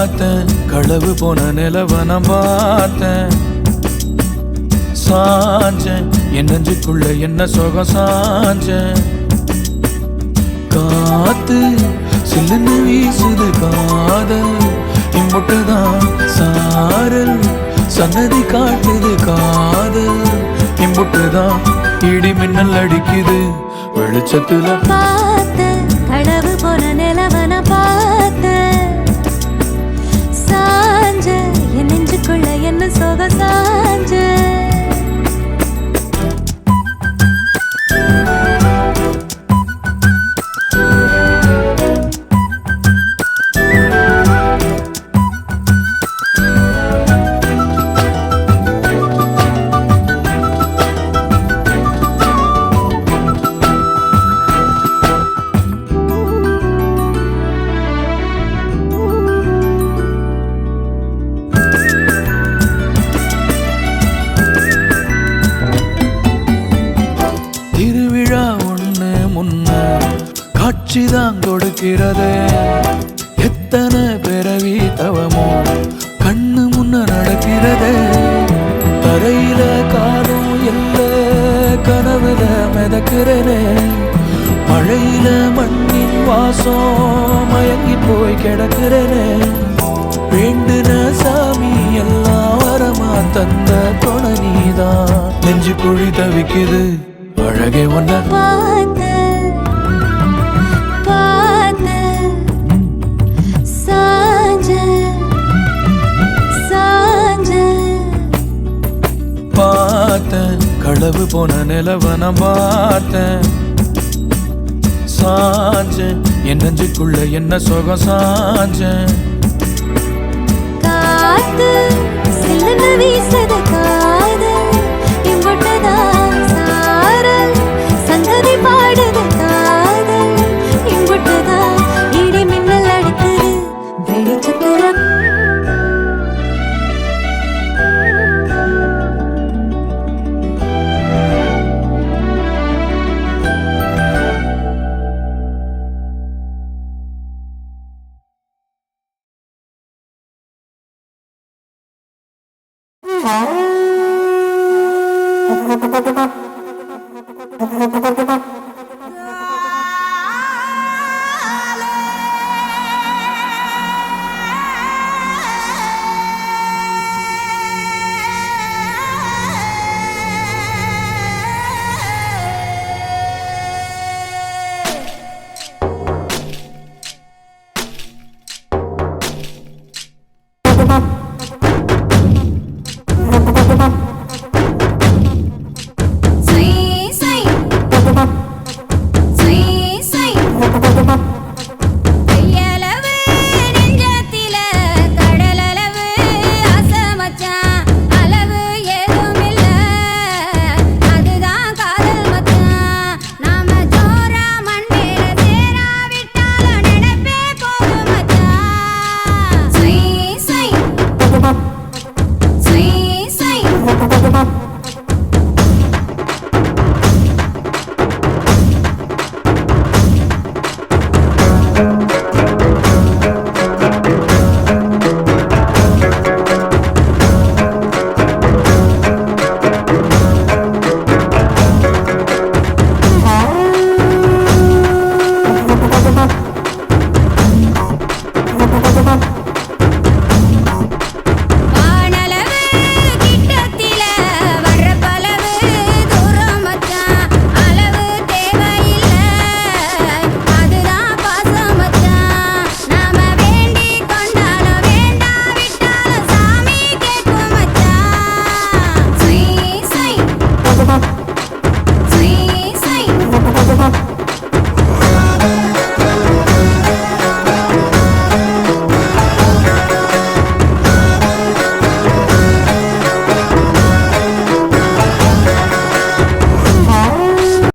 பார்த்தேன் களவு போன நிலவன பார்த்தேன் சாஞ்சேன் என் நெஞ்சுக்குள்ள என்ன சுகம் சாஞ்சேன் காத்து சில்லுன்னு வீசுது காதல் இம்புட்டுதான் சாரல் சன்னதி காட்டுது காதல் இம்புட்டுதான் இடி மின்னல் அடிக்குது வெளிச்சத்துல பார்த்தேன் களவு போன நிலவன பார்த்தேன் சாஞ்ச என் நெஞ்சுக்குள்ள என்ன சோக சாஞ்ச திருவிழா ஒண்ணு முன்ன காட்சிதான் கொடுக்கிறது எத்தனை பிறவி தவமோ கண்ணு முன்ன நடக்கிறது தரையில காரும் இல்ல கனவுல மிதக்கிறனே மழையில மண்ணின் வாசம் மயங்கி போய் கிடக்கிறனே வேண்டுன சாமி எல்லாம் வரமா தந்த துணை நீதான் நெஞ்சு குழி தவிக்குது அழகே ஒன்ன பார்த்தேன் பார்த்தேன் சாஞ்ச சாஞ்ச பார்த்தேன் களவு போன நிலவன பார்த்தேன் சாஞ்சேன் என் நெஞ்சுக்குள்ள என்ன சுகம் சாஞ்சேன் காத்து சில்லுன்னு வீசுது காதல் இம்புட்டுதான் சாரல் சங்கதி பாடுது காதல் இம்புட்டுதான் இடி மின்னல் அடிக்குது வெளிச்சத்துல Thank you.